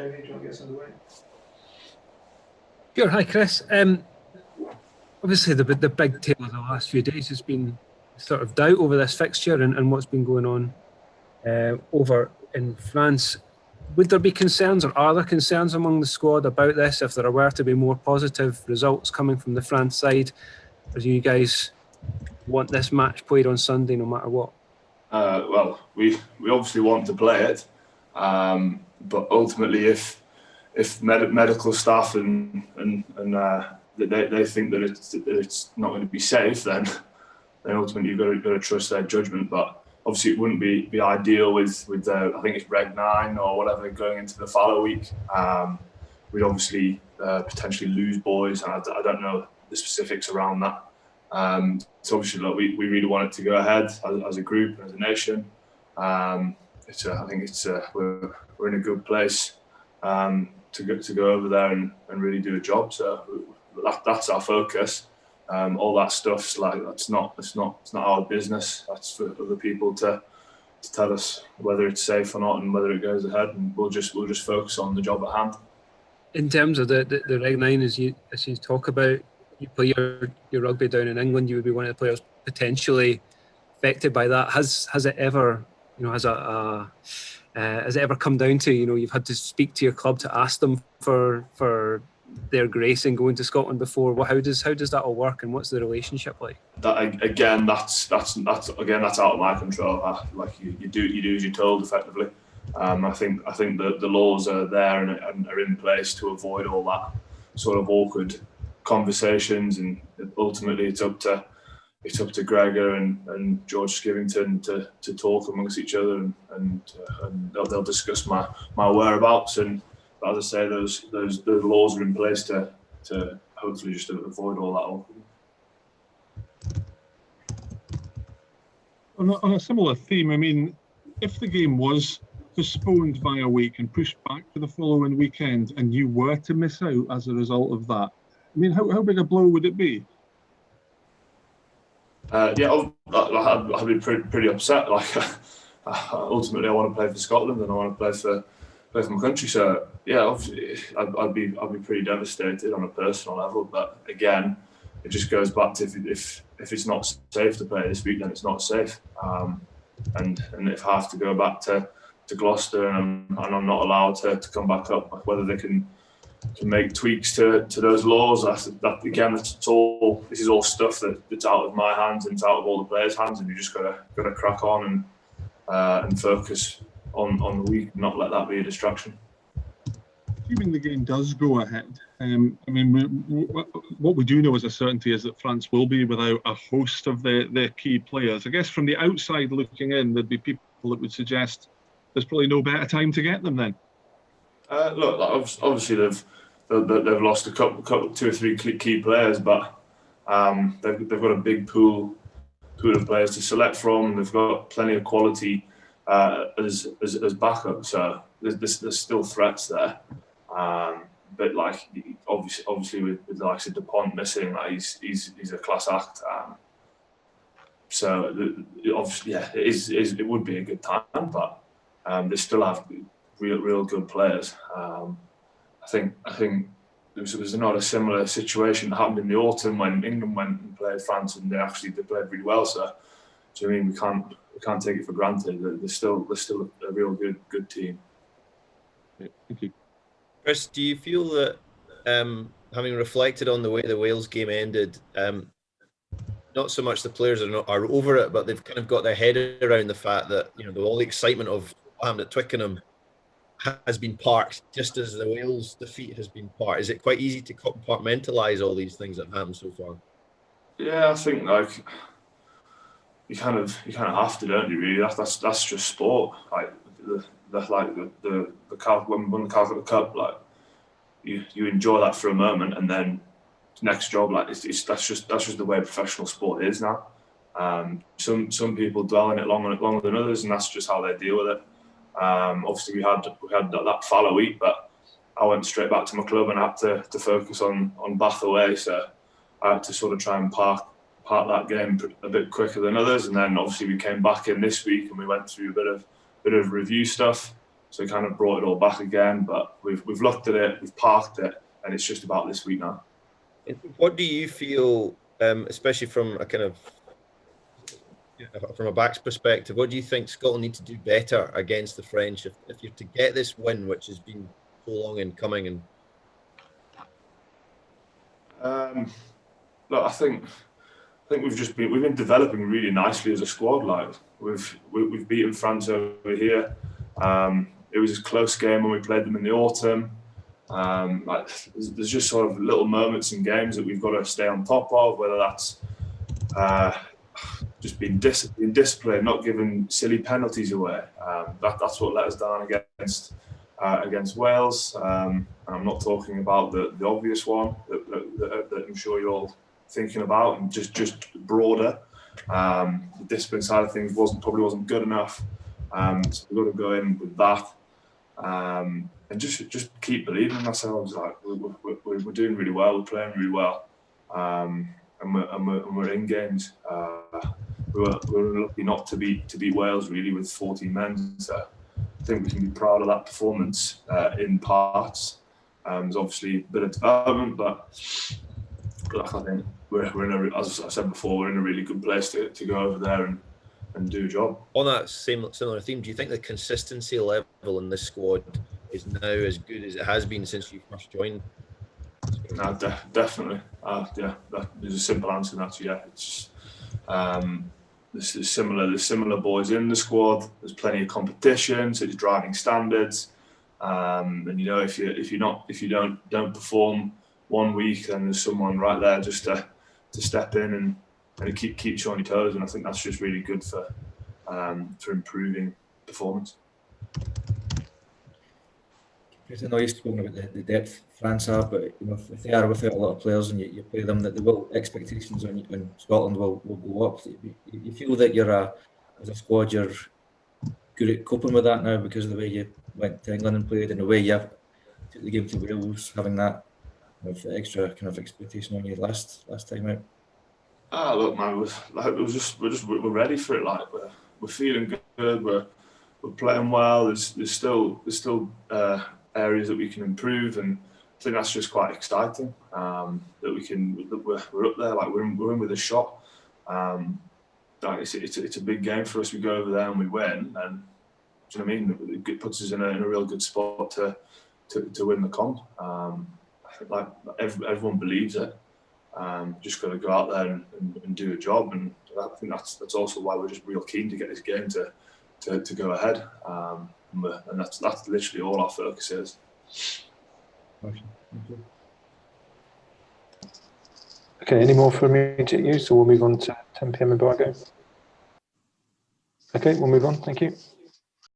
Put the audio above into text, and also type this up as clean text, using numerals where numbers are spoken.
Jamie, do you want to get us underway? Sure. Hi, Chris. Obviously, the big tale of the last few days has been sort of doubt over this fixture and what's been going on over in France. Would there be concerns, or are there concerns among the squad about this if there were to be more positive results coming from the France side? Or do you guys want this match played on Sunday no matter what? Well, we obviously want to play it, but ultimately, if medical staff and they think that it's not going to be safe, then ultimately you've got to trust their judgment. But obviously, it wouldn't be ideal with I think it's Reg 9 or whatever going into the fallow week. We'd obviously potentially lose boys, and I don't know the specifics around that. So obviously, look, we really want it to go ahead as a group and as a nation. I think we're in a good place to go over there and really do a job. So that's our focus. All that stuff's it's not our business. That's for other people to tell us whether it's safe or not and whether it goes ahead. And we'll just focus on the job at hand. In terms of the Reg 9, as you talk about, you play your rugby down in England, you would be one of the players potentially affected by that. Has it ever, has it ever come down to, you've had to speak to your club to ask them for their grace in going to Scotland before? How does that all work, and what's the relationship like? That again, that's out of my control. You do as you're told, effectively. I think that the laws are there and are in place to avoid all that sort of awkward conversations, and ultimately it's up to Gregor and George Skivington to talk amongst each other, and they'll discuss my whereabouts. And as I say, those laws are in place to hopefully just avoid all that awkward. On a similar theme, I mean, if the game was postponed by a week and pushed back to the following weekend, and you were to miss out as a result of that, I mean, how big a blow would it be? I'd be pretty upset. Ultimately, I want to play for Scotland and I want to play for my country. So yeah, obviously, I'd be pretty devastated on a personal level. But again, it just goes back to if it's not safe to play this week, then it's not safe. And if I have to go back to Gloucester and I'm not allowed to come back up, whether they can make tweaks to those laws, this is all stuff that's out of my hands and it's out of all the players' hands, and you just gotta crack on and focus on the week, not let that be a distraction. Assuming the game does go ahead, what we do know as a certainty is that France will be without a host of their key players. I guess from the outside looking in, there'd be people that would suggest there's probably no better time to get them then. Look, obviously they've lost a couple, 2 or 3 key players, but they've got a big pool of players to select from. They've got plenty of quality as backup, so there's still threats there. But obviously with the likes of Dupont missing, he's a class act. So obviously, yeah, it would be a good time, but they still have real good players. I think there was not a similar situation that happened in the autumn when England went and played France, and they played really well. So I mean, we can't take it for granted. They're still a real good team. Thank you. Chris, do you feel that, having reflected on the way the Wales game ended, not so much the players are over it, but they've kind of got their head around the fact that all the excitement of what happened at Twickenham has been parked, just as the Wales defeat has been parked? Is it quite easy to compartmentalise all these things that have happened so far? Yeah, I think you kind of have to, don't you? Really, that's just sport. When we won the Calcutta Cup, you enjoy that for a moment, and then next job, that's just the way professional sport is now. Some people dwell in it longer than others, and that's just how they deal with it. Obviously, we had that fallow week, but I went straight back to my club and I had to focus on Bath away. So I had to sort of try and park that game a bit quicker than others. And then obviously we came back in this week and we went through a bit of review stuff. So we kind of brought it all back again. But we've looked at it, we've parked it, and it's just about this week now. What do you feel, especially from a kind of from a back's perspective, what do you think Scotland need to do better against the French if you're to get this win, which has been so long in coming? And look, I think we've been developing really nicely as a squad. Like we've beaten France over here. It was a close game when we played them in the autumn. Like there's just sort of little moments in games that we've got to stay on top of, whether that's just being disciplined, not giving silly penalties away. That's what let us down against Wales. And I'm not talking about the obvious one that I'm sure you're all thinking about, and just broader. The discipline side of things probably wasn't good enough. So we've got to go in with that. And just keep believing in ourselves. Like we're doing really well, we're playing really well, and we're in games. We were lucky not to beat Wales really with 14 men. So I think we can be proud of that performance in parts. There's obviously a bit of development, but I think we're in as I said before, we're in a really good place to go over there and do a job. On that similar theme, do you think the consistency level in this squad is now as good as it has been since you first joined? No, definitely. Yeah, there's a simple answer to that. Yeah, it's there's similar boys in the squad. There's plenty of competition, so it's driving standards. And you know, if you don't perform one week, then there's someone right there just to step in and keep you on your toes. And I think that's just really good for improving performance. I know you've spoken about the depth France have, but you know, if they are without a lot of players and you play them, that expectations on Scotland will go up. You feel that as a squad you're good at coping with that now because of the way you went to England and played, and the way you took the game to Wales, having that extra kind of expectation on you last time out. Look, man, we're ready for it. Like we're feeling good. We're playing well. There's still areas that we can improve, and I think that's just quite exciting. That we're up there. Like we're in with a shot. Like it's a big game for us. We go over there and we win, and do you know what I mean? It puts us in a real good spot to win the comp. I think like everyone believes it. Just got to go out there and do a job, and I think that's also why we're just real keen to get this game to go ahead. And that's literally all our focus is. Okay, any more for immediate use, or we'll move on to 10 PM embargo? Okay, we'll move on. Thank you.